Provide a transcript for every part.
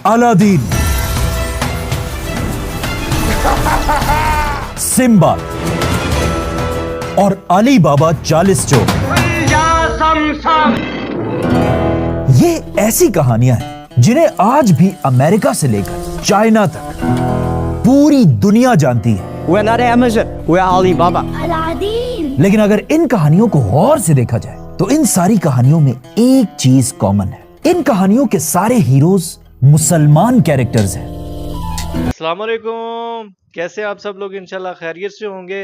Aladdin, Simba और अली बाबा 40 चोर। ये ऐसी कहानियां हैं जिन्हें आज भी अमेरिका से लेकर चाइना तक पूरी दुनिया जानती है। We're not Amazon, we're Alibaba. लेकिन अगर इन कहानियों को गौर से देखा जाए तो इन सारी कहानियों में एक चीज कॉमन है। इन कहानियों के सारे हीरोज मुसलमान कैरेक्टर्स हैं। अस्सलाम वालेकुम, कैसे आप सब लोग? इंशाल्लाह खैरियत से होंगे,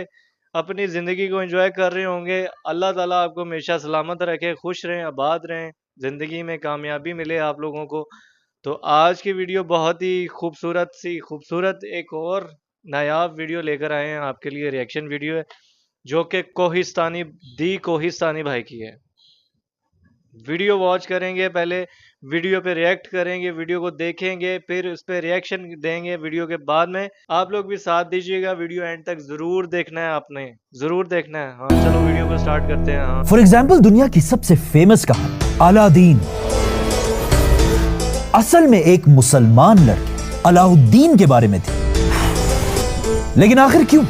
अपनी ज़िंदगी को एंजॉय कर रहे होंगे। अल्लाह ताला आपको हमेशा सलामत रखे, खुश रहें, आबाद रहें, ज़िंदगी में कामयाबी मिले आप लोगों को। तो आज की वीडियो बहुत ही खूबसूरत एक और नायाब वीडियो लेकर आए हैं आपके लिए। रिएक्शन वीडियो है जो कि कोहिस्तानी भाई की है। वीडियो वॉच करेंगे, पहले वीडियो पे रिएक्ट करेंगे, वीडियो को देखेंगे, फिर उस पर रिएक्शन देंगे। वीडियो के बाद में आप लोग भी साथ दीजिएगा, वीडियो एंड तक जरूर देखना है, आपने जरूर देखना है। हाँ चलो वीडियो को स्टार्ट करते हैं। हाँ, फॉर एग्जाम्पल दुनिया की सबसे फेमस कहानी अलादीन असल में एक मुसलमान लड़के अलाउद्दीन के बारे में थी। लेकिन आखिर क्यों?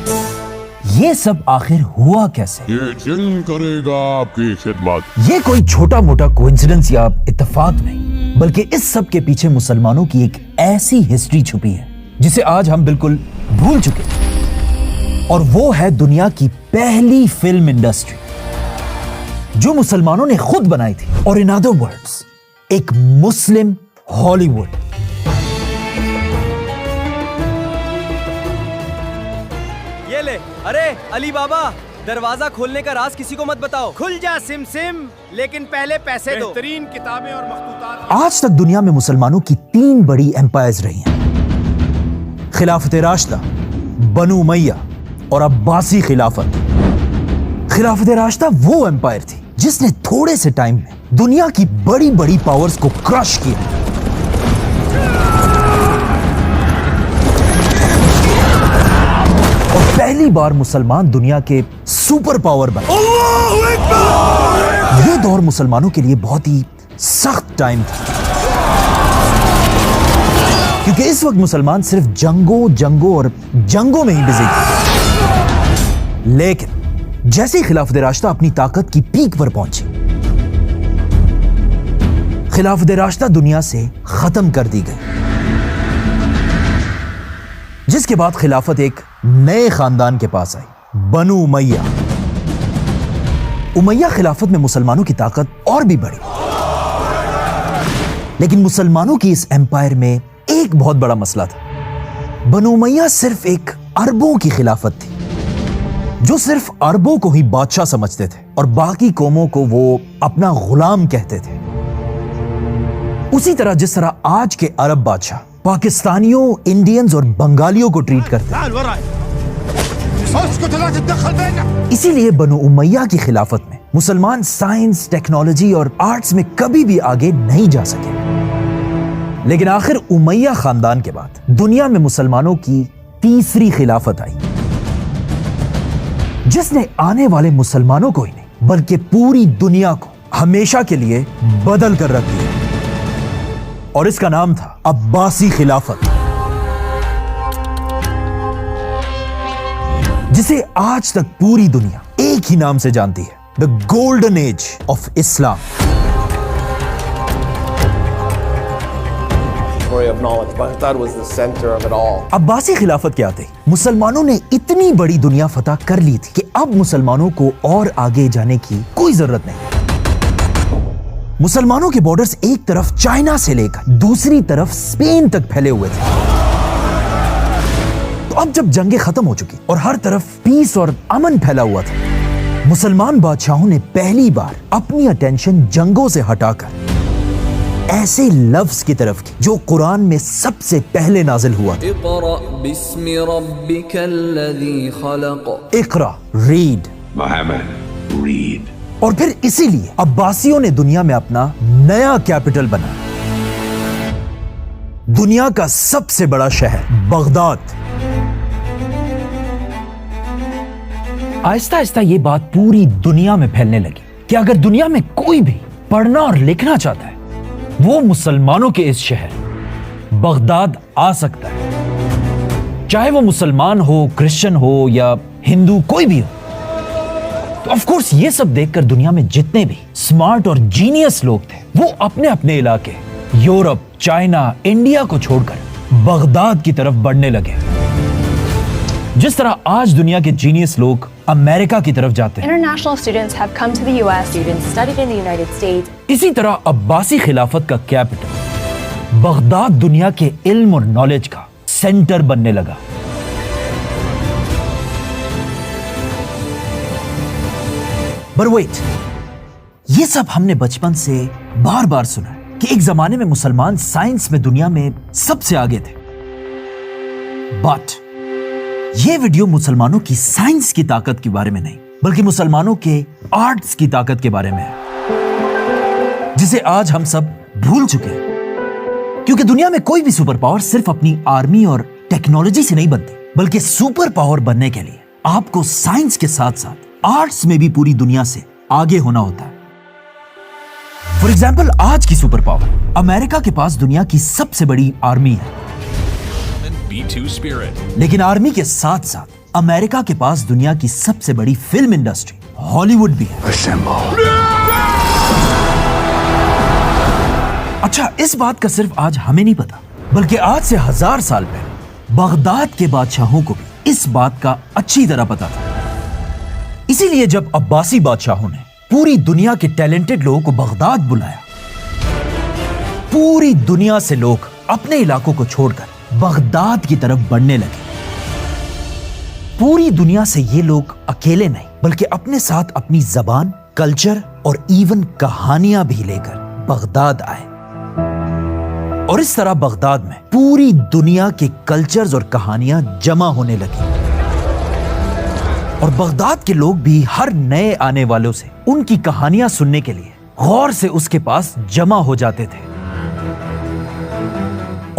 ये सब आखिर हुआ कैसे? ये जिन करेगा आपकी खिदमत। ये कोई छोटा मोटा कोइंसिडेंस या इत्तेफाक नहीं, बल्कि इस सब के पीछे मुसलमानों की एक ऐसी हिस्ट्री छुपी है जिसे आज हम बिल्कुल भूल चुके हैं। और वो है दुनिया की पहली फिल्म इंडस्ट्री जो मुसलमानों ने खुद बनाई थी, और इन अदर वर्ड्स एक मुस्लिम हॉलीवुड। ये ले, अरे अली बाबा, दरवाजा खोलने का राज किसी को मत बताओ। खुल जा सिम सिम, लेकिन पहले पैसे दो। बेहतरीन किताबें और मखतूतात। आज तक दुनिया में मुसलमानों की 3 बड़ी एम्पायर्स रही हैं, खिलाफत राशिदा, बनु उमैया और अब्बासी खिलाफत। खिलाफत राशिदा वो एम्पायर थी जिसने थोड़े से टाइम में दुनिया की बड़ी बड़ी पावर्स को क्रश किया। और पहली बार मुसलमान दुनिया के सुपर पावर बने। ये दौर मुसलमानों के लिए बहुत ही सख्त टाइम था, क्योंकि इस वक्त मुसलमान सिर्फ जंगों में ही बिजी थे। लेकिन जैसे ही खिलाफत राशिदा अपनी ताकत की पीक पर पहुंची, खिलाफत राशिदा दुनिया से खत्म कर दी गई, जिसके बाद खिलाफत एक नए खानदान के पास आई, बनु उमैया। उमैया खिलाफत में मुसलमानों की ताकत और भी बढ़ी। लेकिन मुसलमानों की इस एम्पायर में एक बहुत बड़ा मसला था। बनु उमैया सिर्फ एक अरबों की खिलाफत थी जो सिर्फ अरबों को ही बादशाह समझते थे और बाकी कौमों को वो अपना गुलाम कहते थे। उसी तरह जिस तरह आज के अरब बादशाह पाकिस्तानियों, इंडियंस और बंगालियों को ट्रीट करते हैं, इसीलिए बनु उमैया की खिलाफत में मुसलमान साइंस, टेक्नोलॉजी और आर्ट्स में कभी भी आगे नहीं जा सके। लेकिन आखिर उमैया खानदान के बाद दुनिया में मुसलमानों की तीसरी खिलाफत आई, जिसने आने वाले मुसलमानों को ही नहीं बल्कि पूरी दुनिया को हमेशा के लिए बदल कर रख दिया। और इसका नाम था अब्बासी खिलाफत, जिसे आज तक पूरी दुनिया एक ही नाम से जानती है, the golden age of Islam. Abbasi खिलाफत के आते ही मुसलमानों ने इतनी बड़ी दुनिया फतह कर ली थी कि अब मुसलमानों को और आगे जाने की कोई जरूरत नहीं। मुसलमानों के बॉर्डर्स एक तरफ चाइना से लेकर दूसरी तरफ स्पेन तक फैले हुए थे। तो अब जब जंगें खत्म हो चुकी और हर तरफ पीस और अमन फैला हुआ था, मुसलमान बादशाहों ने पहली बार अपनी अटेंशन जंगों से हटाकर ऐसे लफ्ज की तरफ की जो कुरान में सबसे पहले नाजिल हुआ था। इक़रा, रीड। मोहम्मद, रीड। और फिर इसीलिए अब्बासियों ने दुनिया में अपना नया कैपिटल बनाया, दुनिया का सबसे बड़ा शहर बगदाद। आहिस्ता आहिस्ता ये बात पूरी दुनिया में फैलने लगी कि अगर दुनिया में कोई भी पढ़ना और लिखना चाहता है, वो मुसलमानों के इस शहर बगदाद आ सकता है, चाहे वो मुसलमान हो, क्रिश्चियन हो या हिंदू, कोई भी हो। तो ऑफ कोर्स ये सब देखकर दुनिया में जितने भी स्मार्ट और जीनियस लोग थे वो अपने अपने इलाके यूरोप, चाइना, इंडिया को छोड़कर बगदाद की तरफ बढ़ने लगे। जिस तरह आज दुनिया के जीनियस लोग अमेरिका की तरफ जाते हैं, International students have come to the US. Students studied in the United States. इसी तरह अब्बासी खिलाफत का कैपिटल बगदाद दुनिया के इल्म और नॉलेज का सेंटर बनने लगा। पर वेट, ये सब हमने बचपन से बार बार सुना है कि एक जमाने में मुसलमान साइंस में दुनिया में सबसे आगे थे। बट ये वीडियो मुसलमानों की साइंस की ताकत के बारे में नहीं, बल्कि मुसलमानों के आर्ट्स की ताकत के बारे में है, जिसे आज हम सब भूल चुके हैं। क्योंकि दुनिया में कोई भी सुपर पावर सिर्फ अपनी आर्मी और टेक्नोलॉजी से नहीं बनती, बल्कि सुपर पावर बनने के लिए आपको साइंस के साथ साथ आर्ट्स में भी पूरी दुनिया से आगे होना होता है। फॉर एग्जाम्पल, आज की सुपर पावर अमेरिका के पास दुनिया की सबसे बड़ी आर्मी है, B2 Spirit. लेकिन आर्मी के साथ साथ अमेरिका के पास दुनिया की सबसे बड़ी फिल्म इंडस्ट्री हॉलीवुड भी है। अच्छा, इस बात का सिर्फ आज हमें नहीं पता, बल्कि आज से 1000 साल पहले बगदाद के बादशाहों को भी इस बात का अच्छी तरह पता था। इसीलिए जब अब्बासी बादशाहों ने पूरी दुनिया के टैलेंटेड लोगों को बगदाद बुलाया, पूरी दुनिया से लोग अपने इलाकों को छोड़कर बगदाद की तरफ बढ़ने लगे। पूरी दुनिया से ये लोग अकेले नहीं, बल्कि अपने साथ अपनी जबान, कल्चर और इवन कहानियां भी लेकर बगदाद आए। और इस तरह बगदाद में पूरी दुनिया के कल्चर्स और कहानियां जमा होने लगी। और बगदाद के लोग भी हर नए आने वालों से उनकी कहानियां सुनने के लिए गौर से उसके पास जमा हो जाते थे।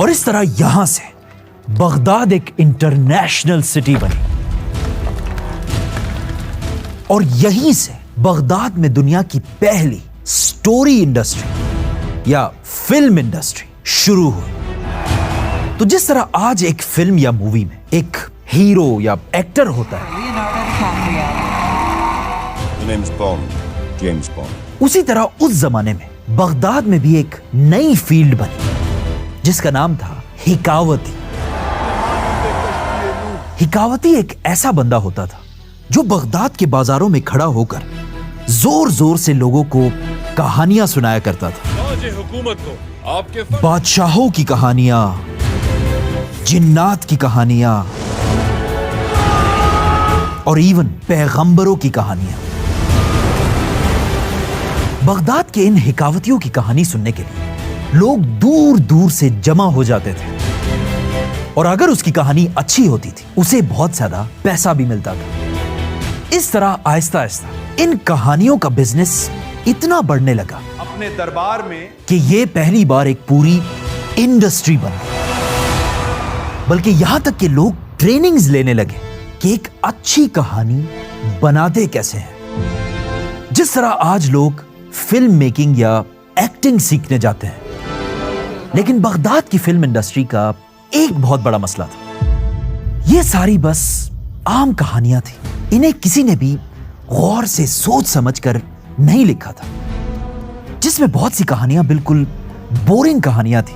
और इस तरह यहां से बगदाद एक इंटरनेशनल सिटी बनी। और यहीं से बगदाद में दुनिया की पहली स्टोरी इंडस्ट्री या फिल्म इंडस्ट्री शुरू हुई। तो जिस तरह आज एक फिल्म या मूवी में एक हीरो या एक्टर होता है, The name's Bond, James Bond. उसी तरह उस जमाने में बगदाद में भी एक नई फील्ड बनी जिसका नाम था हिकावती। हिकावती एक ऐसा बंदा होता था जो बगदाद के बाजारों में खड़ा होकर जोर जोर से लोगों को कहानियां सुनाया करता था। हुकूमत को आपके बादशाहों की कहानियां, जिन्नात की कहानियां और इवन पैगंबरों की कहानियां। बगदाद के इन हिकावतियों की कहानी सुनने के लिए लोग दूर दूर से जमा हो जाते थे। और अगर उसकी कहानी अच्छी होती थी, उसे बहुत ज्यादा पैसा भी मिलता था। इस तरह आहिस्ता आहिस्ता इन कहानियों का बिजनेस इतना बढ़ने लगा अपने दरबार में कि ये पहली बार एक पूरी इंडस्ट्री बन गई। बल्कि यहां तक कि लोग ट्रेनिंग्स लेने लगे कि एक अच्छी कहानी बनाते कैसे हैं। जिस तरह आज लोग फिल्म मेकिंग या एक्टिंग सीखने जाते हैं, लेकिन बगदाद की फिल्म इंडस्ट्री का एक बहुत बड़ा मसला था। ये सारी बस आम कहानियां थी। इन्हें किसी ने भी गौर से सोच समझकर नहीं लिखा था, जिसमें बहुत सी कहानियां बिल्कुल बोरिंग कहानियां थी।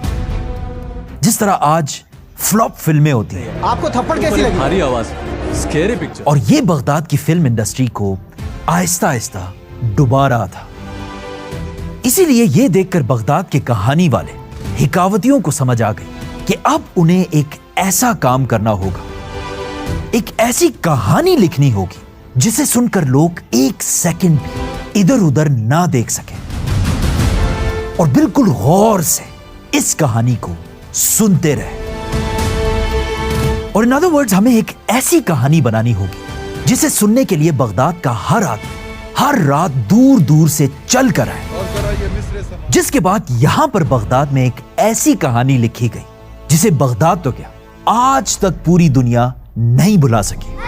जिस तरह आज फ्लॉप फिल्में होती हैं। आपको थप्पड़ कैसी लगी? भारी आवाज, स्कैरी पिक्चर। और ये बगदाद की फिल्म इंडस्ट्री को आहिस्ता आहिस्ता डुबा रहा था। इसीलिए ये देखकर बगदाद के कहानी वाले हिकावतियों को समझ आ गई कि अब उन्हें एक ऐसा काम करना होगा, एक ऐसी कहानी लिखनी होगी जिसे सुनकर लोग एक सेकंड भी इधर उधर ना देख सके और बिल्कुल गौर से इस कहानी को सुनते रहे। और इन अदर वर्ड्स, हमें एक ऐसी कहानी बनानी होगी जिसे सुनने के लिए बगदाद का हर रात दूर दूर से चल कर आए। जिसके बाद यहां पर बगदाद में एक ऐसी कहानी लिखी गई जिसे बगदाद तो क्या, आज तक पूरी दुनिया नहीं भुला सकी।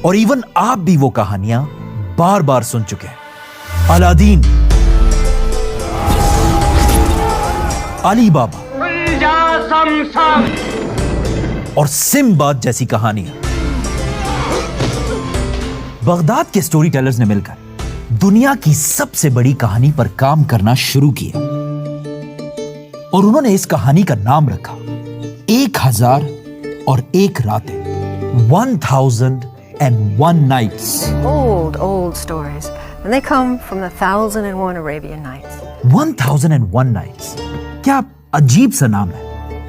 और इवन आप भी वो कहानियां बार बार सुन चुके हैं। अलादीन, अली बाबा और सिम्बाद जैसी कहानियां। बगदाद के स्टोरी टेलर्स ने मिलकर दुनिया की सबसे बड़ी कहानी पर काम करना शुरू किया और उन्होंने इस कहानी का नाम रखा 1001 रातें, 1001 nights। Old stories. And they come from the 1001 Arabian Nights. 1001 nights। क्या अजीब सा नाम है,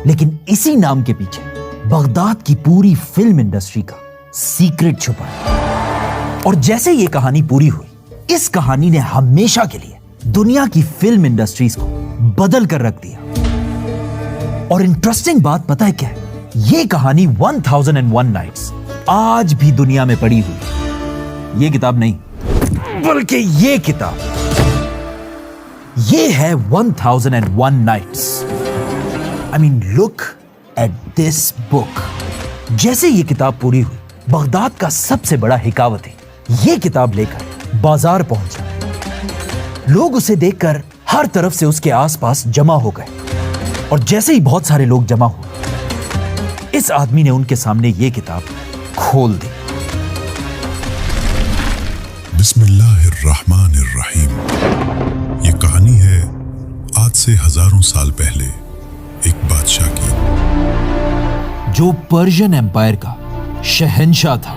लेकिन इसी नाम के पीछे बगदाद की पूरी फिल्म इंडस्ट्री का सीक्रेट छुपा है। और जैसे ये कहानी पूरी हुई, इस कहानी ने हमेशा के लिए दुनिया की फिल्म इंडस्ट्रीज को बदल कर रख दिया। और इंटरेस्टिंग बात पता है क्या है? ये कहानी 1001 नाइट्स आज भी दुनिया में पड़ी हुई है। ये किताब नहीं, बल्कि ये किताब, ये है 1001 nights. I mean, look at this book. जैसे ये किताब पूरी हुई, बगदाद का सबसे बड़ा हिकावती ये किताब लेकर बाजार पहुंचा। लोग उसे देखकर हर तरफ से उसके आसपास जमा हो गए और जैसे ही बहुत सारे लोग जमा हुए, इस आदमी ने उनके सामने ये किताब खोल दी। बिस्मिल्लाहिर्रहमानिर्रहीम। ये कहानी है आज से हजारों साल पहले एक बादशाह की, जो पर्शियन एम्पायर का शहंशाह था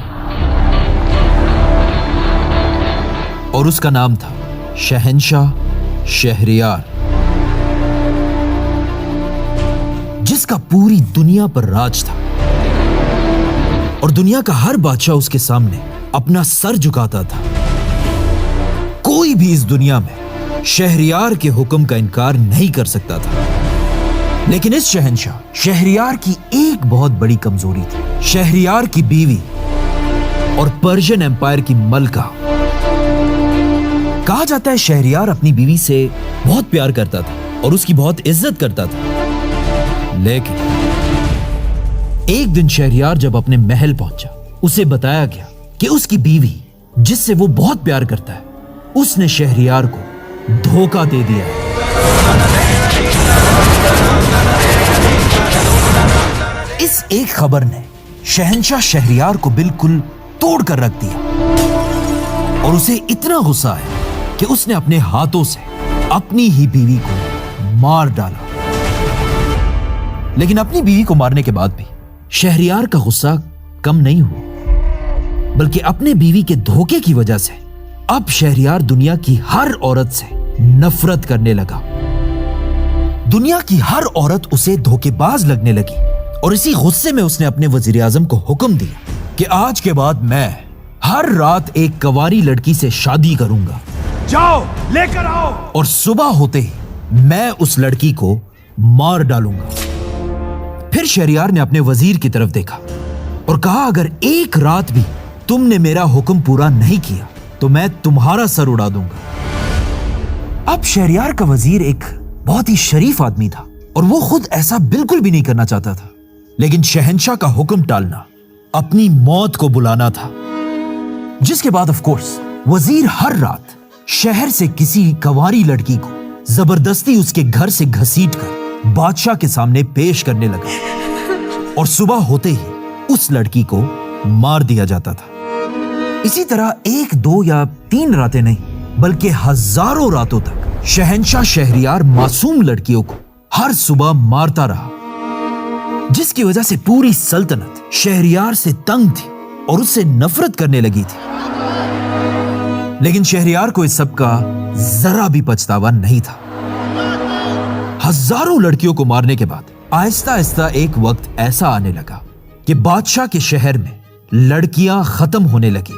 और उसका नाम था शहंशाह शहरयार, जिसका पूरी दुनिया पर राज था और दुनिया का हर बादशाह उसके सामने अपना सर झुकाता था। कोई भी इस दुनिया में शहरयार के हुक्म का इनकार नहीं कर सकता था। लेकिन इस शहंशाह शहरयार की एक बहुत बड़ी कमजोरी थी। शहरयार की बीवी और पर्शियन एम्पायर की मलका। कहा जाता है शहरयार अपनी बीवी से बहुत प्यार करता था और उसकी बहुत इज्जत करता था। लेकिन एक दिन शहरयार जब अपने महल पहुंचा, उसे बताया गया कि उसकी बीवी, जिससे वो बहुत प्यार करता है, उसने शहरयार को धोखा दे दिया है। इस एक खबर ने शहंशाह शहरयार को बिल्कुल तोड़ कर रख दिया और उसे इतना गुस्सा है कि उसने अपने हाथों से अपनी ही बीवी को मार डाला। लेकिन अपनी बीवी को मारने के बाद भी शहरयार का गुस्सा कम नहीं हुआ, बल्कि अपने बीवी के धोखे की वजह से अब शहरयार दुनिया की हर औरत से नफरत करने लगा। दुनिया की हर औरत उसे धोखेबाज लगने लगी और इसी गुस्से में उसने अपने वजीर आजम को हुक्म दिया कि आज के बाद मैं हर रात एक कवारी लड़की से शादी करूंगा। जाओ लेकर आओ। और सुबह होते ही मैं उस लड़की को मार डालूंगा। फिर शहरयार ने अपने वजीर की तरफ देखा और कहा, अगर एक रात भी तुमने मेरा हुक्म पूरा नहीं किया तो मैं तुम्हारा सर उड़ा दूंगा। अब शहरयार का वजीर एक बहुत ही शरीफ आदमी था और वो खुद ऐसा बिल्कुल भी नहीं करना चाहता था, लेकिन शहंशाह का हुक्म टालना अपनी मौत को बुलाना था। जिसके बाद ऑफ कोर्स वजीर हर रात शहर से किसी कवारी लड़की को जबरदस्ती उसके घर से घसीटकर बादशाह के सामने पेश करने लगा और सुबह होते ही उस लड़की को मार दिया जाता था। इसी तरह 1, 2 या 3 रातें नहीं, बल्कि हजारों रातों तक शहंशाह शहरयार मासूम लड़कियों को हर सुबह मारता रहा, जिसकी वजह से पूरी सल्तनत शहरयार से तंग थी और उससे नफरत करने लगी थी। लेकिन शहरयार को इस सब का जरा भी पछतावा नहीं था। हजारों लड़कियों को मारने के बाद आहिस्ता आहिस्ता एक वक्त ऐसा आने लगा कि बादशाह के शहर में लड़कियां खत्म होने लगी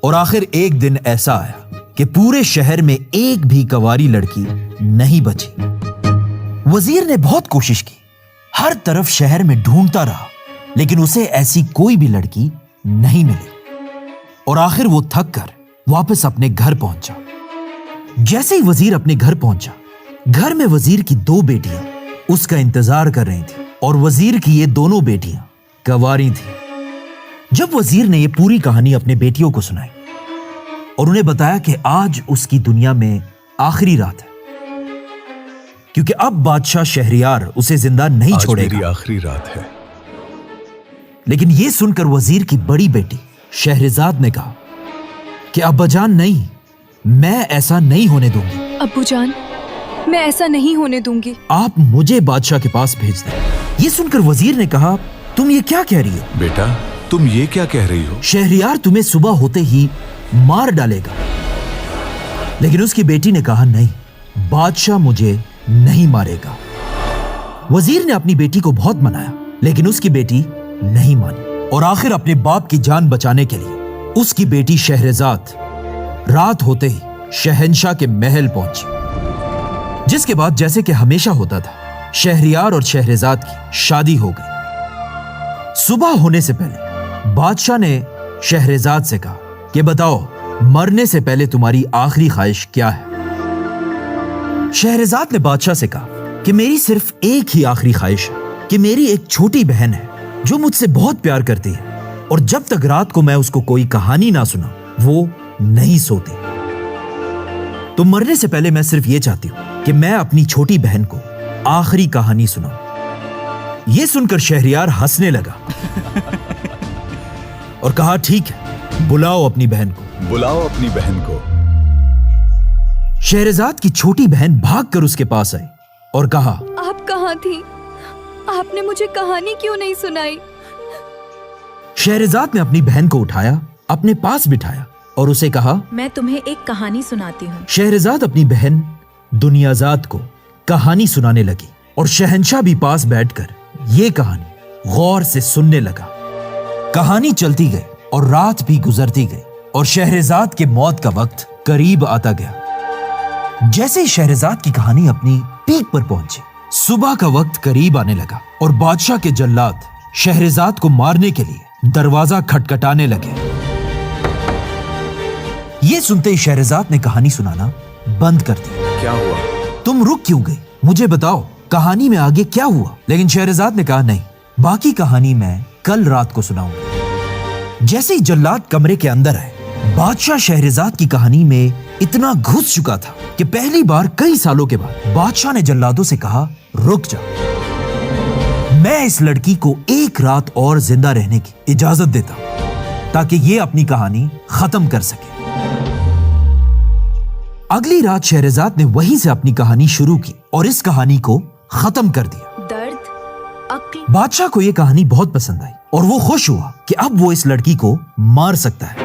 और आखिर एक दिन ऐसा आया कि पूरे शहर में एक भी कवारी लड़की नहीं बची। वजीर ने बहुत कोशिश की, हर तरफ शहर में ढूंढता रहा, लेकिन उसे ऐसी कोई भी लड़की नहीं मिली और आखिर वो थक कर वापस अपने घर पहुंचा। जैसे ही वजीर अपने घर पहुंचा, घर में वजीर की 2 बेटियां उसका इंतजार कर रही थी और वजीर की ये दोनों बेटियां कवारी थी। जब वजीर ने ये पूरी कहानी अपने बेटियों को सुनाई और उन्हें बताया कि आज उसकी दुनिया में आखिरी रात है, क्योंकि अब बादशाह शहरियार उसे जिंदा नहीं आज मेरी छोड़ेगा। आखिरी रात है। लेकिन यह सुनकर वजीर की बड़ी बेटी शहरजाद ने कहा कि अब्बाजान नहीं, मैं ऐसा नहीं होने दूंगी। अब्बूजान, मैं ऐसा नहीं होने दूंगी। आप मुझे बादशाह के पास भेज दें। यह सुनकर वजीर ने कहा, तुम ये क्या कह रही हो? बेटा, तुम ये क्या कह रही हो? शहरियार तुम्हें सुबह होते ही मार डालेगा। लेकिन उसकी बेटी ने कहा, नहीं, बादशाह मुझे नहीं मारेगा। वजीर ने अपनी बेटी को बहुत मनाया, लेकिन उसकी बेटी नहीं मानी और आखिर अपने बाप की जान बचाने के लिए उसकी बेटी शहरजाद रात होते ही शहंशाह के महल पहुंची। जिसके बाद जैसे कि हमेशा होता था, शहरियार और शहरजाद की शादी हो गई। सुबह होने से पहले बादशाह ने शहरजाद से कहा कि बताओ, मरने से पहले तुम्हारी आखिरी ख्वाहिश क्या है? शहरजाद ने बादशाह से कहा कि मेरी सिर्फ एक ही आखिरी ख्वाहिश है कि मेरी एक छोटी बहन है जो मुझसे बहुत प्यार करती है, और जब तक रात को मैं उसको कोई कहानी ना सुना वो नहीं सोती। तो मरने से पहले मैं सिर्फ ये चाहती हूं कि मैं अपनी छोटी बहन को आखिरी कहानी सुनाऊं। यह सुनकर शहरियार हंसने लगा और कहा, ठीक है, बुलाओ अपनी बहन को। बुलाओ अपनी बहन को। शहरजाद की छोटी बहन भागकर उसके पास आई और कहा, आप कहाँ थी? आपने मुझे कहानी क्यों नहीं सुनाई? शहरजाद ने अपनी बहन को उठाया, अपने पास बिठाया और उसे कहा, मैं तुम्हें एक कहानी सुनाती हूँ। शहरजाद अपनी बहन दुनियाजाद को कहानी सुनाने लगी और शहंशाह भी पास बैठकर ये कहानी गौर से सुनने लगा। कहानी चलती गई और रात भी गुजरती गई और शहरजाद के मौत का वक्त करीब आता गया। जैसे ही शहरजाद की कहानी अपनी पीक पर पहुंची, सुबह का वक्त करीब आने लगा और बादशाह के जल्लाद शहरजाद को मारने के लिए दरवाजा खटखटाने लगे। ये सुनते ही शहरजाद ने कहानी सुनाना बंद कर दिया। क्या हुआ? तुम रुक क्यों गई? मुझे बताओ, कहानी में आगे क्या हुआ? लेकिन शहरजाद ने कहा, नहीं, बाकी कहानी मैं कल रात को सुनाऊंगा। जैसे ही जल्लाद कमरे के अंदर आए, बादशाह शहरजाद की कहानी में इतना घुस चुका था कि पहली बार कई सालों के बाद बादशाह ने जल्लादों से कहा, रुक जा, मैं इस लड़की को एक रात और जिंदा रहने की इजाजत देता हूं ताकि ये अपनी कहानी खत्म कर सके। अगली रात शहरजाद ने वहीं से अपनी कहानी शुरू की और इस कहानी को खत्म कर दिया। दर्द, अक्ल। बादशाह को यह कहानी बहुत पसंद आई और वो खुश हुआ कि अब वो इस लड़की को मार सकता है।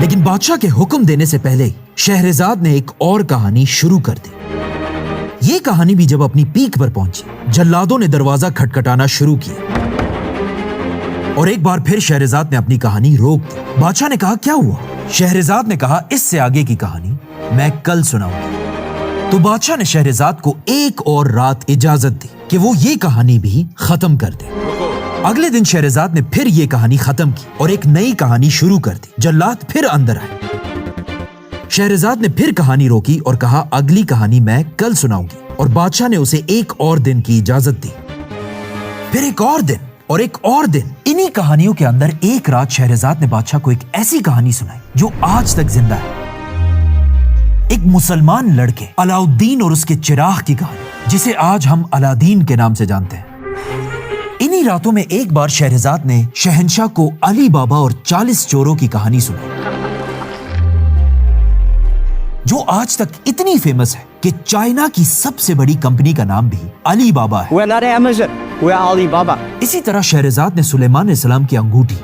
लेकिन बादशाह के हुक्म देने से पहले शहरजाद ने एक और कहानी शुरू कर दी। ये कहानी भी जब अपनी पीक पर पहुंची, जल्लादों ने दरवाजा खटखटाना शुरू किया और एक बार फिर शहरजाद ने अपनी कहानी रोक दी। बादशाह ने कहा, क्या हुआ? शहरजाद ने कहा, इससे आगे की कहानी मैं कल सुनाऊंगा। तो बादशाह ने शहरजाद को एक और रात इजाजत दी कि वो ये कहानी भी खत्म कर दे। अगले दिन शहरजाद ने फिर ये कहानी खत्म की और एक नई कहानी शुरू कर दी। जल्लाद फिर अंदर आए। शहरजाद ने फिर कहानी रोकी और कहा, अगली कहानी मैं कल सुनाऊंगी, और बादशाह ने उसे एक और दिन की इजाजत दी। फिर एक और दिन और एक और दिन। इन्हीं कहानियों के अंदर एक रात शहरजाद ने बादशाह को एक ऐसी कहानी सुनाई जो आज तक जिंदा है। एक मुसलमान लड़के अलाउद्दीन और उसके चिराग की कहानी, जिसे आज हम अलादीन के नाम से जानते हैं। इन्हीं रातों में एक बार शहरजाद ने शहंशाह को अली बाबा और 40 चोरों की कहानी सुनाई, जो आज तक इतनी फेमस है कि चाइना की सबसे बड़ी कंपनी का नाम भी अली बाबा है। We're not Amazon, we're Alibaba. इसी तरह शहरजाद ने सुलेमान अलैहिस्सलाम की अंगूठी,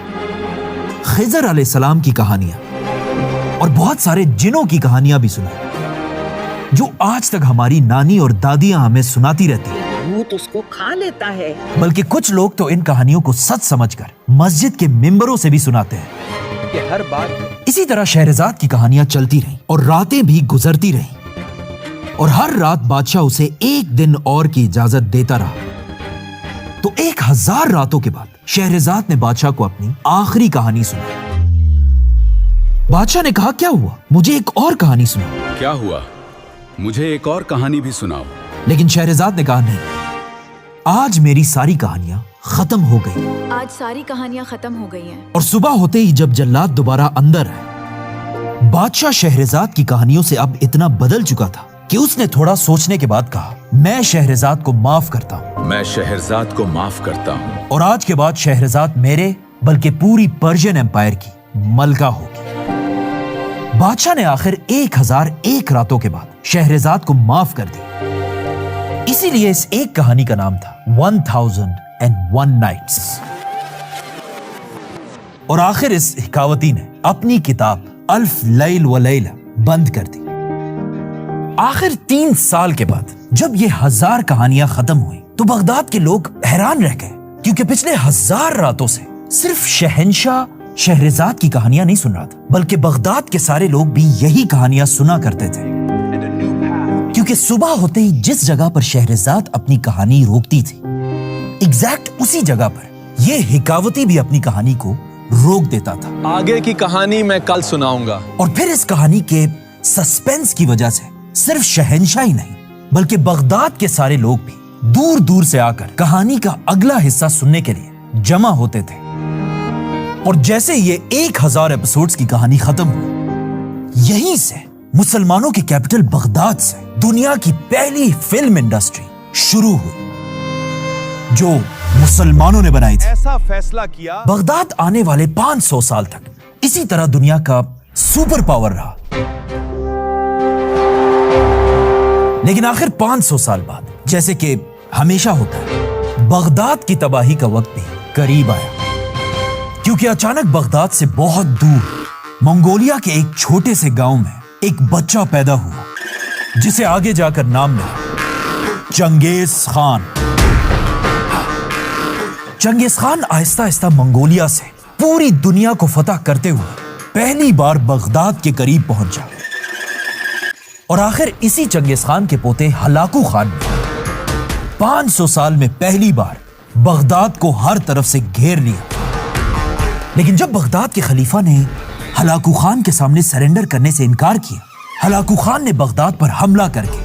खिजर अलैहिस्सलाम की कहानियां और बहुत सारे जिनों की कहानियां भी सुनाई, जो आज तक हमारी नानी और दादियां हमें सुनाती रहती हैं। भूत उसको खा लेता है। बल्कि कुछ लोग तो इन कहानियों को सच समझकर मस्जिद के मिंबरों से भी सुनाते हैं। कि हर बात इसी तरह शहरजाद की कहानियां चलती रहीं और रातें भी गुजरती रहीं और हर रात बादशाह उसे एक दिन और की इजाजत देता रहा। तो 1000 रातों के बाद शहरजाद ने बादशाह को अपनी आखिरी कहानी सुनाई। बादशाह ने कहा, क्या हुआ? मुझे एक और कहानी सुनाओ। क्या हुआ? मुझे एक और कहानी भी सुनाओ। लेकिन शहरजाद ने कहा, नहीं, आज मेरी सारी कहानियां खत्म हो गई। आज सारी कहानियां खत्म हो गई हैं। और सुबह होते ही जब जल्लाद दोबारा अंदर आए, बादशाह शहरजाद की कहानियों से अब इतना बदल चुका था कि उसने थोड़ा सोचने के बाद कहा, मैं शहरजाद को माफ करता हूं मैं शहरजाद को माफ करता हूँ और आज के बाद शहरजाद मेरे बल्कि पूरी पर्शियन एम्पायर की मलका होगी। बादशाह ने आखिर 1001 रातों के बाद शहरजाद को माफ कर दिया। इसीलिए इस एक कहानी का नाम था 1001 नाइट्स। और आखिर इस हिकावती ने अपनी किताब अल्फ लैल व लैला बंद कर दी। आखिर 3 साल के बाद जब ये 1000 कहानियां खत्म हुई तो बगदाद के लोग हैरान रह गए, क्योंकि पिछले 1000 रातों से सिर्फ शहंशाह शहरजाद की कहानियां नहीं सुन रहा था, बल्कि बगदाद के सारे लोग भी यही कहानियां सुना करते थे। क्योंकि सुबह होते ही जिस जगह पर शहरजाद अपनी कहानी रोकती थी, एग्जैक्ट उसी जगह पर ये हिकावती भी अपनी कहानी को रोक देता था। आगे की कहानी मैं कल सुनाऊंगा। और फिर इस कहानी के सस्पेंस की वजह से सिर्फ शहंशाह ही नहीं, बल्कि बगदाद के सारे लोग भी दूर दूर से आकर कहानी का अगला हिस्सा सुनने के लिए जमा होते थे। और जैसे ये 1000 एपिसोड्स की कहानी खत्म हुई, यहीं से मुसलमानों की कैपिटल बगदाद से दुनिया की पहली फिल्म इंडस्ट्री शुरू हुई, जो मुसलमानों ने बनाई थी। ऐसा फैसला किया। बगदाद आने वाले 500 साल तक इसी तरह दुनिया का सुपर पावर रहा। लेकिन आखिर 500 साल बाद, जैसे कि हमेशा होता है, बगदाद की तबाही का वक्त भी करीब आया। क्योंकि अचानक बगदाद से बहुत दूर मंगोलिया के एक छोटे से गांव में एक बच्चा पैदा हुआ, जिसे आगे जाकर नाम मिला Genghis Khan. Genghis Khan Aahista Aahista Mongolia से पूरी दुनिया को फतह करते हुए पहली बार बगदाद के करीब पहुंचा। और आखिर इसी चंगेज खान के पोते हलाकू खान ने 500 साल में पहली बार बगदाद को हर तरफ से घेर लिया। लेकिन जब बगदाद के खलीफा ने हलाकू खान के सामने सरेंडर करने से इनकार किया, हलाकू खान ने बगदाद पर हमला करके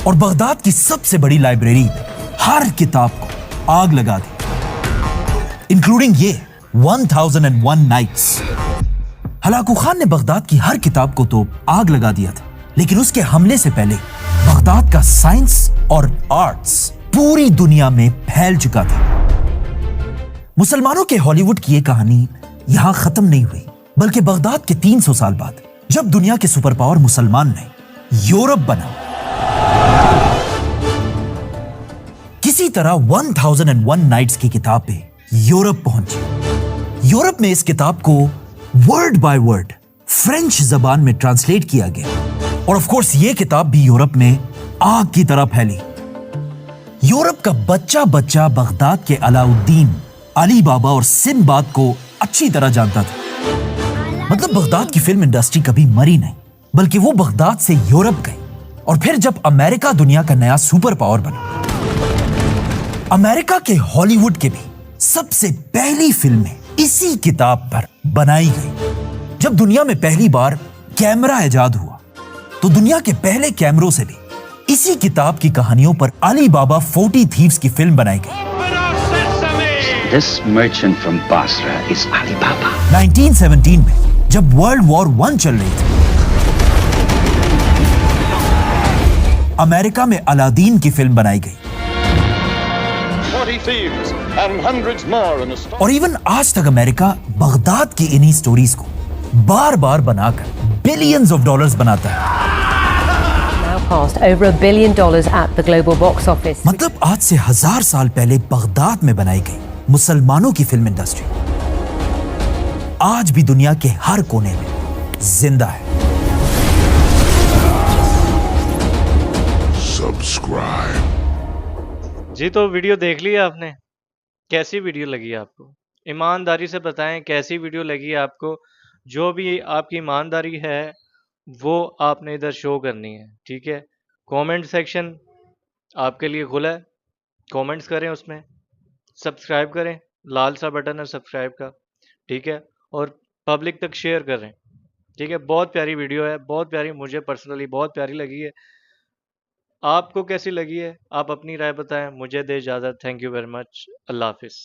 और बगदाद की सबसे बड़ी लाइब्रेरी में हर किताब को आग लगा दी, इंक्लूडिंग ये 1001 नाइट्स। हलाकू खान ने बगदाद की हर किताब को तो आग लगा दिया था, लेकिन उसके हमले से पहले बगदाद का साइंस और आर्ट्स पूरी दुनिया में फैल चुका था। मुसलमानों के हॉलीवुड की ये कहानी यहां खत्म नहीं हुई, बल्कि बगदाद के 300 साल बाद जब दुनिया के सुपर पावर मुसलमान ने यूरोप बना, किसी तरह 1001 नाइट्स की किताब पे यूरोप पहुंची। यूरोप में इस किताब को वर्ड बाय वर्ड फ्रेंच जबान में ट्रांसलेट किया गया, और ऑफ कोर्स ये किताब भी यूरोप में आग की तरह फैली। यूरोप का बच्चा बच्चा बगदाद के अलाउद्दीन, अली बाबा और सिंबाद को अच्छी तरह जानता था। मतलब बगदाद की फिल्म इंडस्ट्री कभी मरी नहीं, बल्कि वो बगदाद से यूरोप गई। और फिर जब अमेरिका दुनिया का नया सुपर पावर बना, अमेरिका के हॉलीवुड के भी सबसे पहली फिल्में इसी किताब पर बनाई गई। जब दुनिया में पहली बार कैमरा इजाद हुआ, तो दुनिया के पहले कैमरों से भी इसी किताब की कहानियों पर अली बाबा 40 थीव्स की फिल्म बनाई गई। This merchant from Basra is Ali Baba. 1917 में जब वर्ल्ड वॉर 1 चल रही थी, अमेरिका में अलादीन की फिल्म बनाई गई। 40 thieves and hundreds more in a और इवन आज तक अमेरिका बगदाद की इन्हीं स्टोरीज को बार बार बनाकर बिलियंस ऑफ डॉलर्स बनाता है। Now past over $1 billion at the global box office. मतलब आज से 1000 साल पहले बगदाद में बनाई गई मुसलमानों की फिल्म इंडस्ट्री आज भी दुनिया के हर कोने में जिंदा है। subscribe. जी, तो वीडियो देख लिया आपने? कैसी वीडियो लगी आपको? ईमानदारी से बताएं कैसी वीडियो लगी आपको। जो भी आपकी ईमानदारी है वो आपने इधर शो करनी है, ठीक है। कमेंट सेक्शन आपके लिए खुला है, कमेंट्स करें, उसमें सब्सक्राइब करें, लाल सा बटन है सब्सक्राइब का, ठीक है। और पब्लिक तक शेयर करें, ठीक है। बहुत प्यारी वीडियो है, बहुत प्यारी, मुझे पर्सनली बहुत प्यारी लगी है। आपको कैसी लगी है आप अपनी राय बताएं। मुझे दे इजाज़त। Thank you very much. अल्लाह हाफिज़।